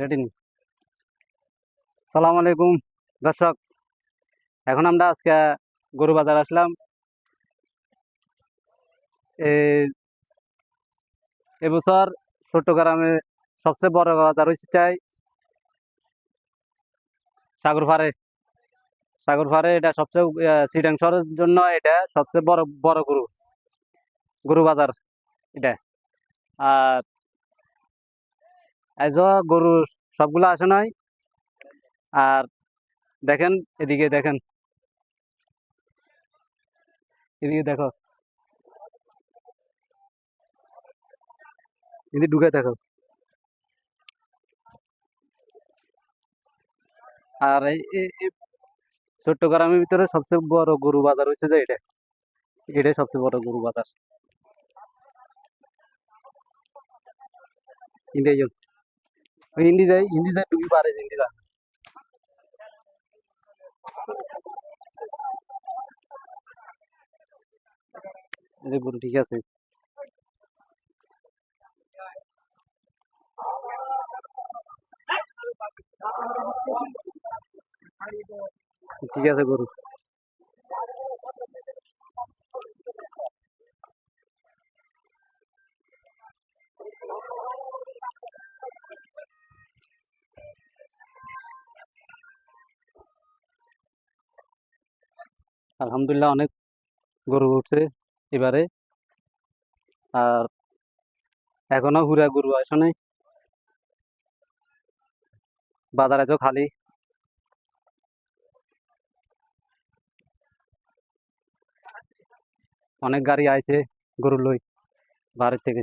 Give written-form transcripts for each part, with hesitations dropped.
Rating. সালাম আলাইকুম দর্শক, এখন আমরা আজকে গরু বাজার আসলাম। এবছর চট্টগ্রামে সবচেয়ে বড় বাজার হচ্ছে চাই সাগরপাড়ে। সাগরপাড়ে এটা সবচেয়ে চিটাং শহরের জন্য এটা সবচেয়ে বড় বড় গরু গরু বাজার এটা। আর আজ গরু সবগুলো আসে নাই। আর দেখেন, এদিকে দেখেন, এদিকে দেখো, এদিকে ঢুকে দেখো। আর এই চট্টগ্রামের ভিতরে সবচেয়ে বড় গরু বাজার হচ্ছে যে এটা, এটাই সবচেয়ে বড় গরু বাজার। ইন্ডিয়া যাই, হিন্দি যায় ঢুকি পারে হিন্দি যায়। এই যে গরু ঠিক আছে, ঠিক আছে গরু। আলহামদুলিল্লাহ অনেক গরু উঠছে এবারে। আর এখনো হুরা গরু আসে নাই, বাজার আছে খালি। অনেক গাড়ি আইছে গরু লই বাড়ির থেকে।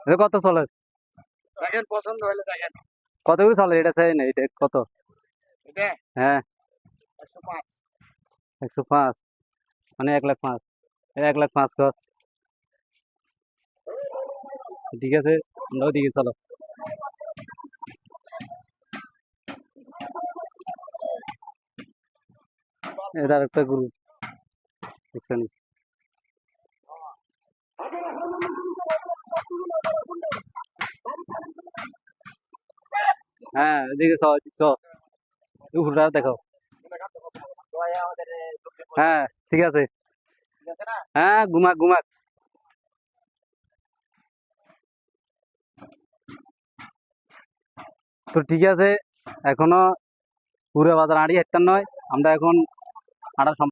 এটা কত চলে? দেখেন পছন্দ হলে দেখেন। কত করে চলে এটা? চাই না, এটা কত? এটা হ্যাঁ, 105। 105, মানে 1,05,000। 1,05,000 কর, ঠিক আছে। আমরাও দিকে চলো। এটার একটা গরু দেখছেন? হ্যাঁ, এদিকে চ, এদিকে চ, হুরা দেখো। হ্যাঁ, ঠিক আছে। হ্যাঁ, ঘুমাক ঘুমাক। তো ঠিক আছে, এখনো পুরো বাজার আড়ি একটা নয়, আমরা এখন হাঁটা